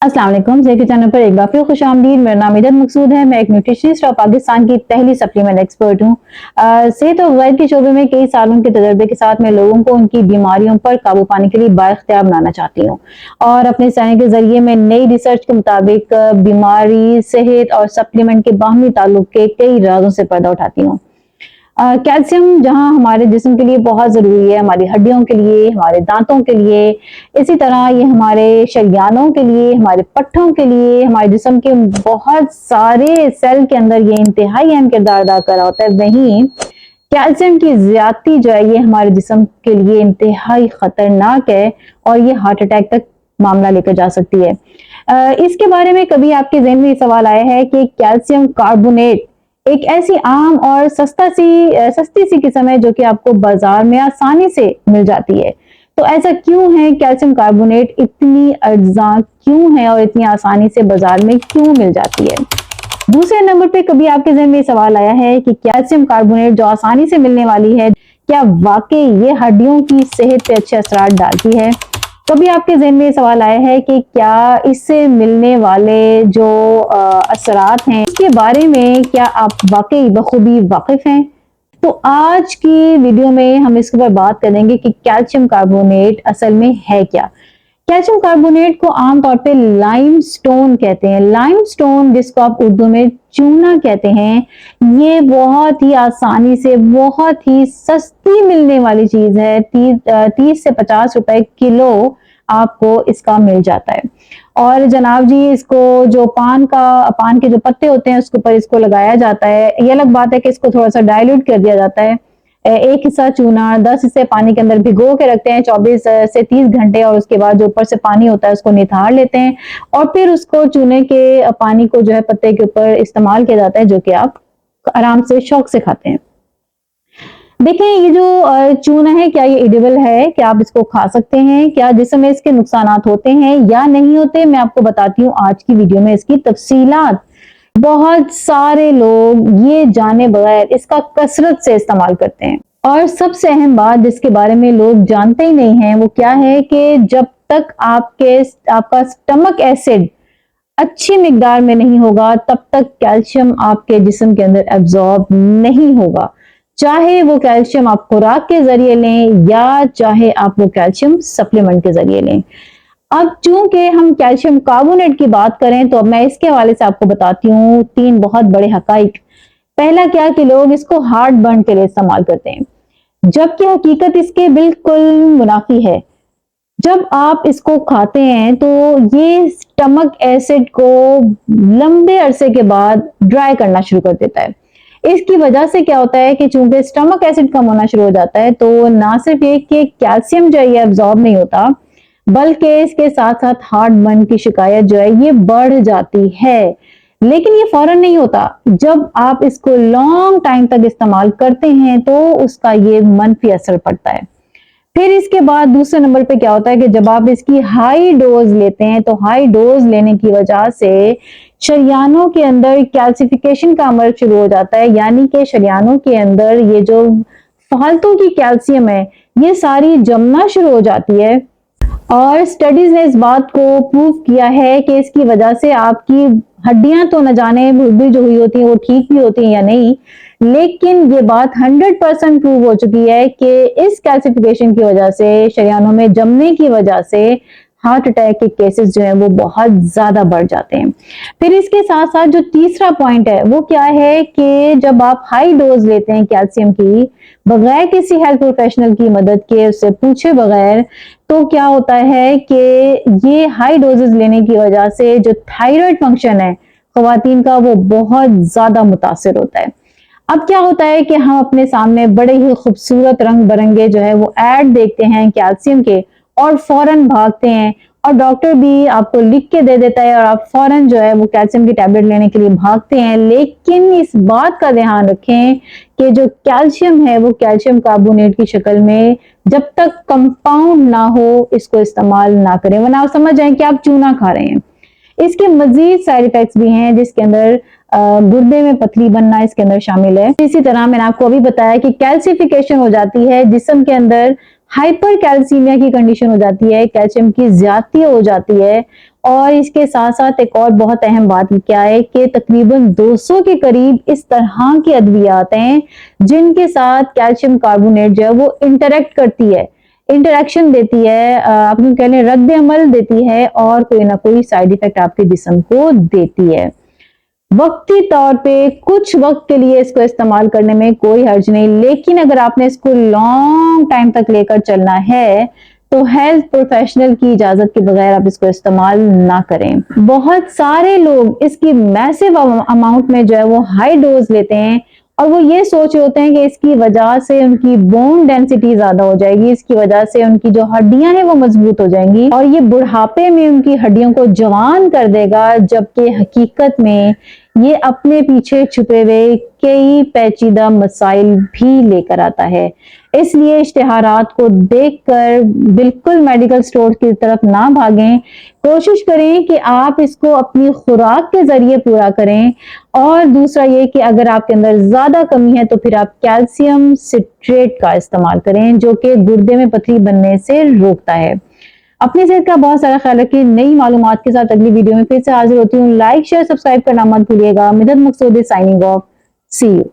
अस्सलाम वालेकुम। के चैनल पर एक बार फिर खुशामदीद। मेरा नाम इदत मकसूद है। मैं एक न्यूट्रिशनिस्ट और पाकिस्तान की पहली सप्लीमेंट एक्सपर्ट हूँ। सेहत और ग़िज़ा के शोबे में कई सालों के तजर्बे के साथ मैं लोगों को उनकी बीमारियों पर काबू पाने के लिए बाइख्तियार बनाना चाहती हूँ और अपने चैनल के जरिए मैं नई रिसर्च के मुताबिक बीमारी, सेहत और सप्लीमेंट के बाहमी ताल्लुक के कई राजों से पर्दा उठाती हूँ। कैल्शियम जहाँ हमारे जिस्म के लिए बहुत ज़रूरी है, हमारी हड्डियों के लिए, हमारे दांतों के लिए, इसी तरह ये हमारे शरीयानों के लिए, हमारे पट्ठों के लिए, हमारे जिस्म के बहुत सारे सेल के अंदर ये इंतहाई अहम किरदार अदा कर रहा होता है। वहीं कैल्शियम की ज़्यादती जो है ये हमारे जिस्म के लिए इंतहाई खतरनाक है और ये हार्ट अटैक तक मामला लेकर जा सकती है। इसके बारे में कभी आपके ज़हन में ये सवाल आया है कि कैल्शियम कार्बोनेट एक ऐसी आम और सस्ती सी किस्म है जो कि आपको बाजार में आसानी से मिल जाती है। तो ऐसा क्यों है? कैल्शियम कार्बोनेट इतनी अर्जा क्यों है और इतनी आसानी से बाजार में क्यों मिल जाती है? दूसरे नंबर पे कभी आपके ज़हन में सवाल आया है कि कैल्शियम कार्बोनेट जो आसानी से मिलने वाली है, क्या वाकई ये हड्डियों की सेहत पे अच्छे असरात डालती है? कभी आपके ज़हन में सवाल आया है कि क्या इससे मिलने वाले जो असरात हैं, इसके बारे में क्या आप वाकई बखूबी वाकिफ हैं? तो आज की वीडियो में हम इसके ऊपर बात करेंगे कि कैल्शियम कार्बोनेट असल में है क्या। कैल्शियम कार्बोनेट को आमतौर पे लाइमस्टोन कहते हैं। लाइमस्टोन जिसको आप उर्दू में चूना कहते हैं, ये बहुत ही आसानी से बहुत ही सस्ती मिलने वाली चीज है। 30 से 50 रुपए किलो आपको इसका मिल जाता है। और जनाब जी, इसको जो पान के जो पत्ते होते हैं उसके ऊपर इसको लगाया जाता है। ये अलग बात है कि इसको थोड़ा सा डाइल्यूट कर दिया जाता है। एक हिस्सा चूना 10 हिस्से पानी के अंदर भिगो के रखते हैं 24 से 30 घंटे और उसके बाद जो ऊपर से पानी होता है उसको निथार लेते हैं और फिर उसको चूने के पानी को जो है पत्ते के ऊपर इस्तेमाल किया जाता है, जो कि आप आराम से शौक से खाते हैं। देखें, ये जो चूना है, क्या ये एडिबल है? क्या आप इसको खा सकते हैं? क्या जिस्म में इसके नुकसानात होते हैं या नहीं होते? मैं आपको बताती हूँ आज की वीडियो में इसकी तफसीलात। बहुत सारे लोग ये जाने बगैर इसका कसरत से इस्तेमाल करते हैं और सबसे अहम बात जिसके बारे में लोग जानते ही नहीं है वो क्या है कि जब तक आपका स्टमक एसिड अच्छी मिकदार में नहीं होगा तब तक कैल्शियम आपके जिस्म के अंदर एब्जॉर्ब नहीं होगा, चाहे वो कैल्शियम आप खुराक के जरिए लें या चाहे आप वो कैल्शियम सप्लीमेंट के जरिए लें। अब चूंकि हम कैल्शियम कार्बोनेट की बात करें तो मैं इसके हवाले से आपको बताती हूँ 3 बहुत बड़े हकाइक। पहला क्या कि लोग इसको हार्ट बर्न के लिए इस्तेमाल करते हैं, जबकि हकीकत इसके बिल्कुल मुनाफी है। जब आप इसको खाते हैं तो ये स्टमक एसिड को लंबे अरसे के बाद ड्राई करना शुरू कर देता है। इसकी वजह से क्या होता है कि चूंकि स्टमक एसिड कम होना शुरू हो जाता है तो ना सिर्फ ये कि कैल्शियम जो है ये एब्जॉर्ब नहीं होता, बल्कि इसके साथ साथ हार्ट बर्न की शिकायत जो है ये बढ़ जाती है। लेकिन ये फौरन नहीं होता, जब आप इसको लॉन्ग टाइम तक इस्तेमाल करते हैं तो उसका ये मनफी असर पड़ता है। फिर इसके बाद दूसरे नंबर पे क्या होता है कि जब आप इसकी हाई डोज लेते हैं तो हाई डोज लेने की वजह से शरियानों के अंदर कैल्सिफिकेशन का अमल शुरू हो जाता है, यानी कि शरियानों के अंदर ये जो फालतू की कैल्शियम है ये सारी जमना शुरू हो जाती है। और स्टडीज ने इस बात को प्रूव किया है कि इसकी वजह से आपकी हड्डियां तो न जाने भी जो हुई होती हैं वो ठीक भी होती हैं या नहीं, लेकिन ये बात 100% प्रूव हो चुकी है कि इस कैल्सिफिकेशन की वजह से, शरियानों में जमने की वजह से हार्ट अटैक के केसेस जो हैं वो बहुत ज्यादा बढ़ जाते हैं। फिर इसके साथ साथ जो तीसरा पॉइंट है वो क्या है कि जब आप हाई डोज लेते हैं कैल्शियम की बगैर किसी हेल्थ प्रोफेशनल की मदद के, उससे पूछे बगैर, तो क्या होता है कि ये हाई डोजेस लेने की वजह से जो थायराइड फंक्शन है खवातीन का वो बहुत ज्यादा मुतासिर होता है। अब क्या होता है कि हम अपने सामने बड़े ही खूबसूरत रंग बिरंगे जो है वो ऐड देखते हैं कैल्शियम के और फौरन भागते हैं और डॉक्टर भी आपको लिख के दे देता है और आप फौरन जो है वो कैल्शियम की टैबलेट लेने के लिए भागते हैं। लेकिन इस बात का ध्यान रखें कि जो कैल्शियम है वो कैल्शियम कार्बोनेट की शक्ल में जब तक कंपाउंड ना हो इसको इस्तेमाल ना करें, वरना आप समझ जाएं कि आप चूना खा रहे हैं। इसके मजीद साइड इफेक्ट्स भी हैं जिसके अंदर गुर्दे में पथरी बनना इसके अंदर शामिल है। इसी तरह मैंने आपको अभी बताया कि कैल्सिफिकेशन हो जाती है, जिस्म के अंदर हाइपर कैल्सीमिया की कंडीशन हो जाती है, कैल्शियम की ज्यादती हो जाती है और इसके साथ साथ एक और बहुत अहम बात क्या है कि तकरीबन 200 के करीब इस तरह की अद्वियात हैं जिनके साथ कैल्शियम कार्बोनेट जो है वो इंटरेक्ट करती है, इंटरेक्शन देती है, आप कह लें रद्द अमल देती है और कोई ना कोई साइड इफेक्ट आपके जिस्म को देती है। वक्ती तौर पे कुछ वक्त के लिए इसको इस्तेमाल करने में कोई हर्ज नहीं, लेकिन अगर आपने इसको लॉन्ग टाइम तक लेकर चलना है तो हेल्थ प्रोफेशनल की इजाजत के बगैर आप इसको इस्तेमाल ना करें। बहुत सारे लोग इसकी मैसिव अमाउंट में जो है वो हाई डोज लेते हैं और वो ये सोच रहे होते हैं कि इसकी वजह से उनकी बोन डेंसिटी ज्यादा हो जाएगी, इसकी वजह से उनकी जो हड्डियां हैं वो मजबूत हो जाएंगी और ये बुढ़ापे में उनकी हड्डियों को जवान कर देगा, जबकि हकीकत में ये अपने पीछे छुपे हुए कई पेचीदा मसाइल भी लेकर आता है। इसलिए इश्तिहारात को देखकर बिल्कुल मेडिकल स्टोर की तरफ ना भागें, कोशिश करें कि आप इसको अपनी खुराक के जरिए पूरा करें। और दूसरा ये कि अगर आपके अंदर ज्यादा कमी है तो फिर आप कैल्शियम सिट्रेट का इस्तेमाल करें जो कि गुर्दे में पथरी बनने से रोकता है। अपनी सेहत का बहुत सारा ख्याल रखिए। नई मालूमात के साथ अगली वीडियो में फिर से हाजिर होती हूँ। लाइक शेयर सब्सक्राइब करना मत भूलिएगा। मिदद मकसूद साइनिंग ऑफ, सी यू।